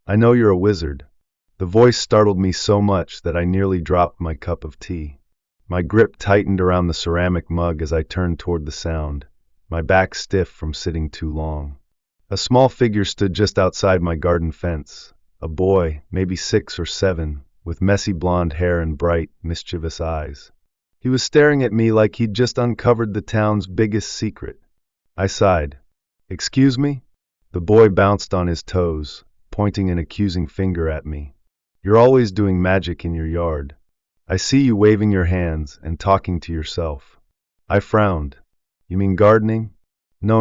I know you're a wizard. The voice startled me so much that I nearly dropped my cup of tea. My grip tightened around the ceramic mug as I turned toward the sound, my back stiff from sitting too long. A small figure stood just outside my garden fence, a boy, maybe 6 or 7, with messy blonde hair and bright, mischievous eyes. He was staring at me like he'd just uncovered the town's biggest secret. I sighed. "Excuse me?" The boy bounced on his toes, pointing an accusing finger at me. "You're always doing magic in your yard. I see you waving your hands and talking to yourself." I frowned. "You mean gardening?" No,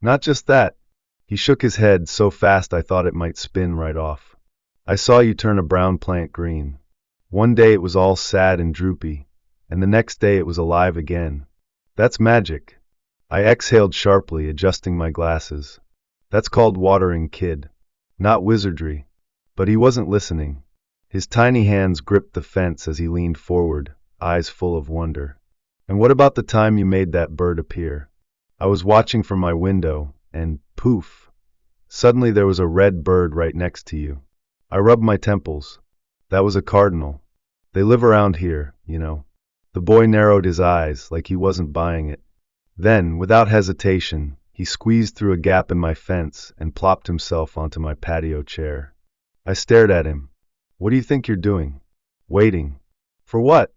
not just that." He shook his head so fast I thought it might spin right off. "I saw you turn a brown plant green. One day it was all sad and droopy, and the next day it was alive again. That's magic." I exhaled sharply, adjusting my glasses. "That's called watering, kid. Not wizardry." But he wasn't listening. His tiny hands gripped the fence as he leaned forward, eyes full of wonder. "And what about the time you made that bird appear?" I was watching from my window, and poof! Suddenly there was a red bird right next to you. I rubbed my temples. "That was a cardinal. They live around here, you know." The boy narrowed his eyes like he wasn't buying it. Then, without hesitation, he squeezed through a gap in my fence and plopped himself onto my patio chair. I stared at him. "What do you think you're doing?" "Waiting." "For what?"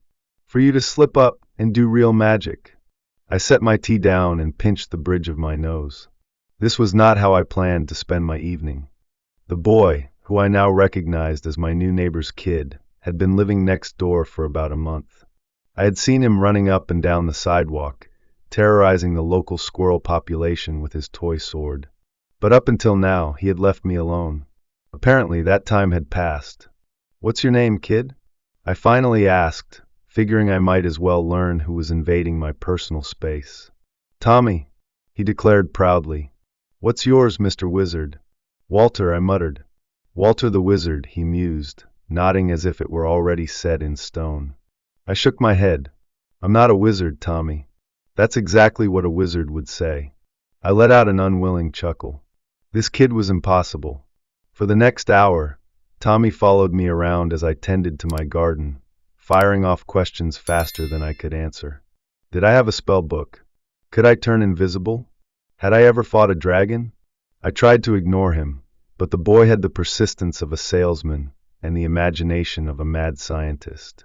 "For you to slip up and do real magic." I set my tea down and pinched the bridge of my nose. This was not how I planned to spend my evening. The boy, who I now recognized as my new neighbor's kid, had been living next door for about a month. I had seen him running up and down the sidewalk, terrorizing the local squirrel population with his toy sword. But up until now, he had left me alone. Apparently, that time had passed. "What's your name, kid?" I finally asked, figuring I might as well learn who was invading my personal space. "Tommy," he declared proudly. "What's yours, Mr. Wizard?" "Walter," I muttered. "Walter the Wizard," he mused, nodding as if it were already set in stone. I shook my head. "I'm not a wizard, Tommy." That's exactly what a wizard would say. I let out an unwilling chuckle. This kid was impossible. For the next hour, Tommy followed me around as I tended to my garden, firing off questions faster than I could answer. Did I have a spell book? Could I turn invisible? Had I ever fought a dragon? I tried to ignore him, but the boy had the persistence of a salesman and the imagination of a mad scientist.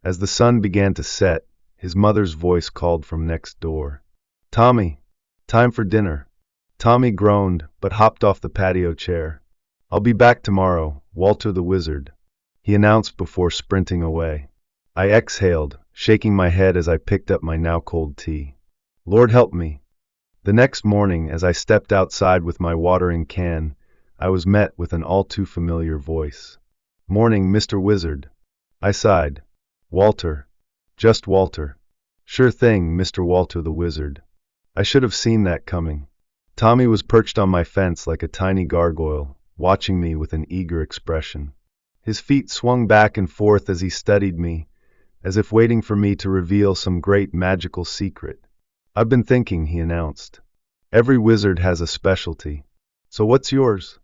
As the sun began to set, his mother's voice called from next door. "Tommy, time for dinner." Tommy groaned, but hopped off the patio chair. "I'll be back tomorrow, Walter the Wizard," he announced before sprinting away. I exhaled, shaking my head as I picked up my now cold tea. Lord help me. The next morning, as I stepped outside with my watering can, I was met with an all too familiar voice. "Morning, Mr. Wizard." I sighed. "Walter. Just Walter." "Sure thing, Mr. Walter the Wizard." I should have seen that coming. Tommy was perched on my fence like a tiny gargoyle, watching me with an eager expression. His feet swung back and forth as he studied me, as if waiting for me to reveal some great magical secret. "I've been thinking," he announced. "Every wizard has a specialty. So what's yours?"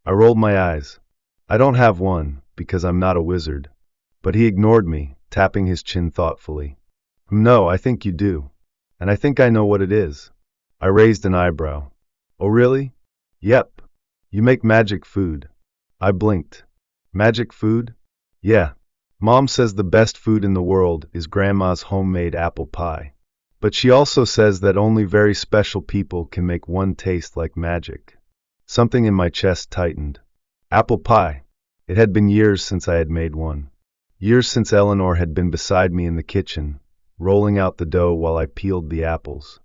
I rolled my eyes. "I don't have one, because I'm not a wizard." But he ignored me, tapping his chin thoughtfully. "No, I think you do. And I think I know what it is." I raised an eyebrow. "Oh really?" "Yep. You make magic food." I blinked. "Magic food?" "Yeah. Mom says the best food in the world is Grandma's homemade apple pie. But she also says that only very special people can make one taste like magic." Something in my chest tightened. Apple pie. It had been years since I had made one. Years since Eleanor had been beside me in the kitchen, rolling out the dough while I peeled the apples.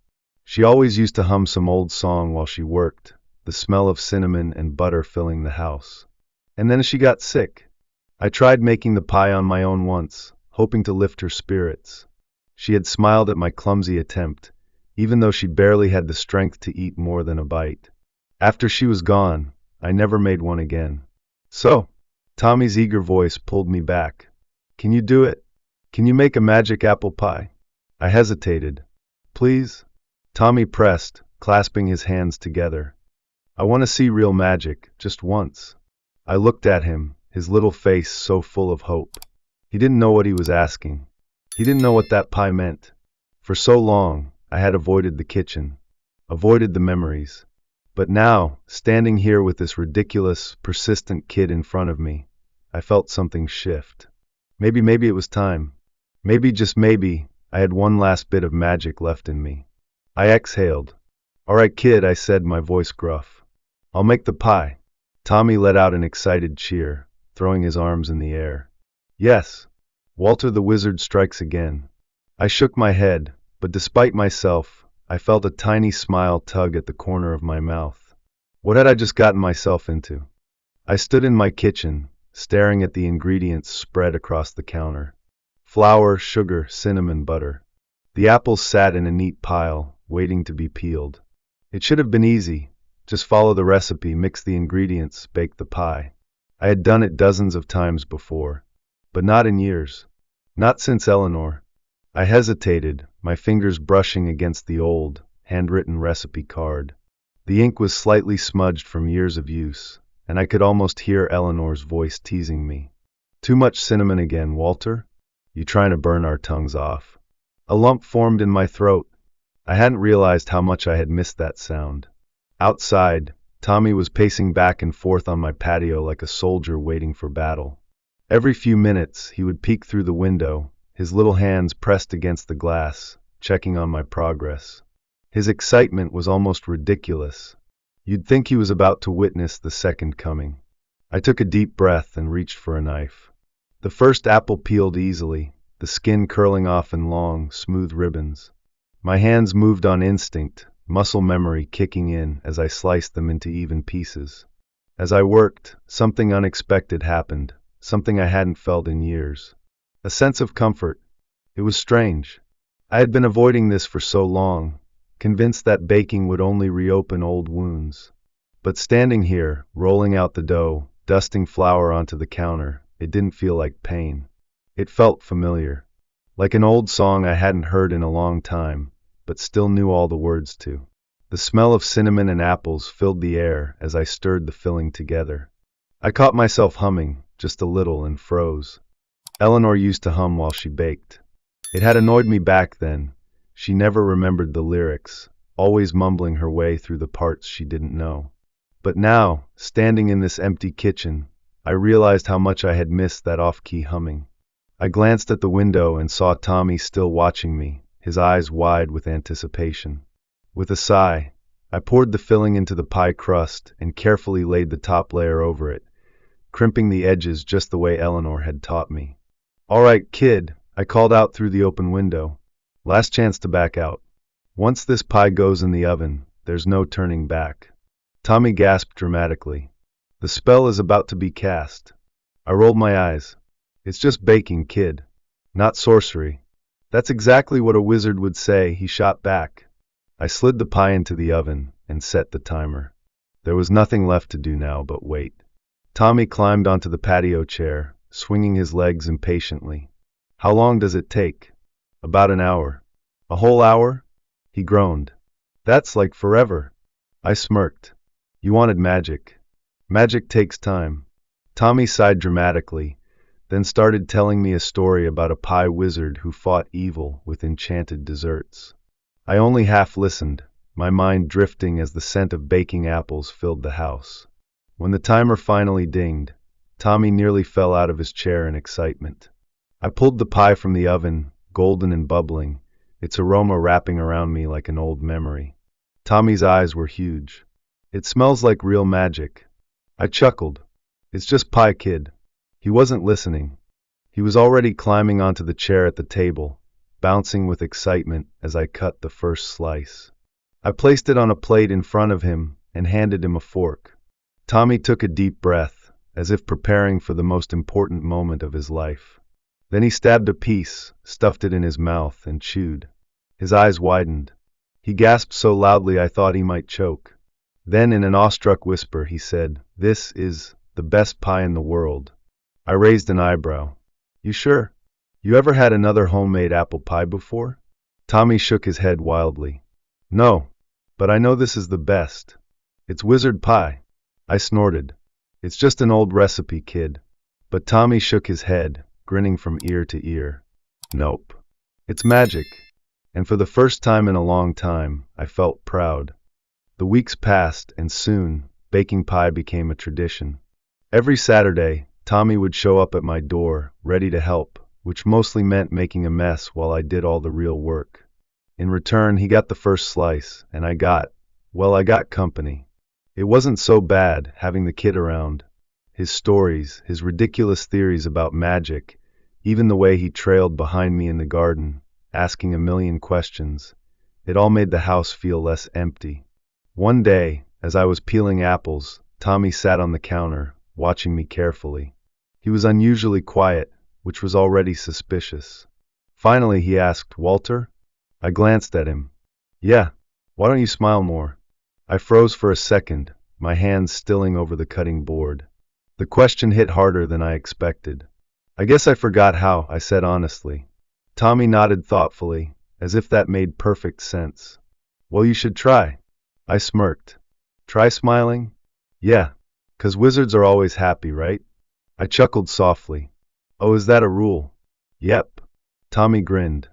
She always used to hum some old song while she worked, the smell of cinnamon and butter filling the house. And then she got sick. I tried making the pie on my own once, hoping to lift her spirits. She had smiled at my clumsy attempt, even though she barely had the strength to eat more than a bite. After she was gone, I never made one again. "So," Tommy's eager voice pulled me back. "Can you do it? Can you make a magic apple pie?" I hesitated. "Please?" Tommy pressed, clasping his hands together. "I want to see real magic, just once." I looked at him, his little face so full of hope. He didn't know what he was asking. He didn't know what that pie meant. For so long, I had avoided the kitchen, avoided the memories. But now, standing here with this ridiculous, persistent kid in front of me, I felt something shift. Maybe it was time. Maybe, just maybe, I had one last bit of magic left in me. I exhaled. "All right, kid," I said, my voice gruff. "I'll make the pie." Tommy let out an excited cheer, throwing his arms in the air. "Yes, Walter the Wizard strikes again." I shook my head, but despite myself, I felt a tiny smile tug at the corner of my mouth. What had I just gotten myself into? I stood in my kitchen, staring at the ingredients spread across the counter. Flour, sugar, cinnamon, butter. The apples sat in a neat pile, waiting to be peeled. It should have been easy. Just follow the recipe, mix the ingredients, bake the pie. I had done it dozens of times before, but not in years. Not since Eleanor. I hesitated, my fingers brushing against the old, handwritten recipe card. The ink was slightly smudged from years of use, and I could almost hear Eleanor's voice teasing me. "Too much cinnamon again, Walter? You trying to burn our tongues off?" A lump formed in my throat. I hadn't realized how much I had missed that sound. Outside, Tommy was pacing back and forth on my patio like a soldier waiting for battle. Every few minutes, he would peek through the window, his little hands pressed against the glass, checking on my progress. His excitement was almost ridiculous. You'd think he was about to witness the second coming. I took a deep breath and reached for a knife. The first apple peeled easily, the skin curling off in long, smooth ribbons. My hands moved on instinct, muscle memory kicking in as I sliced them into even pieces. As I worked, something unexpected happened, something I hadn't felt in years. A sense of comfort. It was strange. I had been avoiding this for so long, convinced that baking would only reopen old wounds. But standing here, rolling out the dough, dusting flour onto the counter, it didn't feel like pain. It felt familiar. Like an old song I hadn't heard in a long time, but still knew all the words to. The smell of cinnamon and apples filled the air as I stirred the filling together. I caught myself humming, just a little, and froze. Eleanor used to hum while she baked. It had annoyed me back then. She never remembered the lyrics, always mumbling her way through the parts she didn't know. But now, standing in this empty kitchen, I realized how much I had missed that off-key humming. I glanced at the window and saw Tommy still watching me, his eyes wide with anticipation. With a sigh, I poured the filling into the pie crust and carefully laid the top layer over it, crimping the edges just the way Eleanor had taught me. "All right, kid," I called out through the open window. "Last chance to back out. Once this pie goes in the oven, there's no turning back." Tommy gasped dramatically. "The spell is about to be cast." I rolled my eyes. "It's just baking, kid. Not sorcery." "That's exactly what a wizard would say," he shot back. I slid the pie into the oven and set the timer. There was nothing left to do now but wait. Tommy climbed onto the patio chair, swinging his legs impatiently. "How long does it take?" "About an hour." "A whole hour?" He groaned. "That's like forever." I smirked. "You wanted magic. Magic takes time." Tommy sighed dramatically, then started telling me a story about a pie wizard who fought evil with enchanted desserts. I only half listened, my mind drifting as the scent of baking apples filled the house. When the timer finally dinged, Tommy nearly fell out of his chair in excitement. I pulled the pie from the oven, golden and bubbling, its aroma wrapping around me like an old memory. Tommy's eyes were huge. "It smells like real magic." I chuckled. "It's just pie, kid." He wasn't listening. He was already climbing onto the chair at the table, bouncing with excitement as I cut the first slice. I placed it on a plate in front of him and handed him a fork. Tommy took a deep breath, as if preparing for the most important moment of his life. Then he stabbed a piece, stuffed it in his mouth, and chewed. His eyes widened. He gasped so loudly I thought he might choke. Then, in an awestruck whisper, he said, "This is the best pie in the world." I raised an eyebrow. "You sure? You ever had another homemade apple pie before?" Tommy shook his head wildly. "No, but I know this is the best. It's wizard pie." I snorted. It's just an old recipe, kid. But Tommy shook his head, grinning from ear to ear. Nope. It's magic. And for the first time in a long time, I felt proud. The weeks passed, and soon, baking pie became a tradition. Every Saturday, Tommy would show up at my door, ready to help, which mostly meant making a mess while I did all the real work. In return, he got the first slice, and I got company. It wasn't so bad having the kid around. His stories, his ridiculous theories about magic, even the way he trailed behind me in the garden, asking a million questions, it all made the house feel less empty. One day, as I was peeling apples, Tommy sat on the counter, watching me carefully. He was unusually quiet, which was already suspicious. Finally, he asked, "Walter?" I glanced at him. "Yeah, why don't you smile more?" I froze for a second, my hands stilling over the cutting board. The question hit harder than I expected. "I guess I forgot how," I said honestly. Tommy nodded thoughtfully, as if that made perfect sense. "Well, you should try." I smirked. "Try smiling?" "Yeah, 'cause wizards are always happy, right?" I chuckled softly. "Oh, is that a rule?" "Yep." Tommy grinned.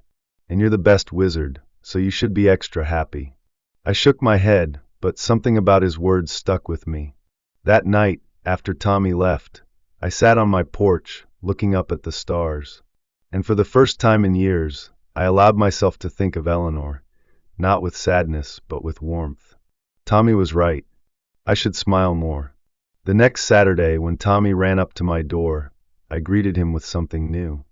"And you're the best wizard, so you should be extra happy." I shook my head, but something about his words stuck with me. That night, after Tommy left, I sat on my porch, looking up at the stars. And for the first time in years, I allowed myself to think of Eleanor, not with sadness, but with warmth. Tommy was right. I should smile more. The next Saturday, when Tommy ran up to my door, I greeted him with something new.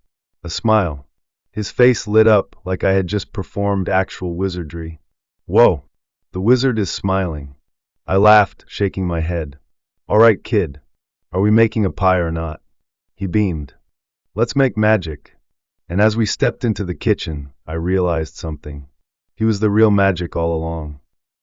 A smile. His face lit up like I had just performed actual wizardry. "Whoa, the wizard is smiling." I laughed, shaking my head. "All right, kid. Are we making a pie or not?" He beamed. "Let's make magic." And as we stepped into the kitchen, I realized something. He was the real magic all along.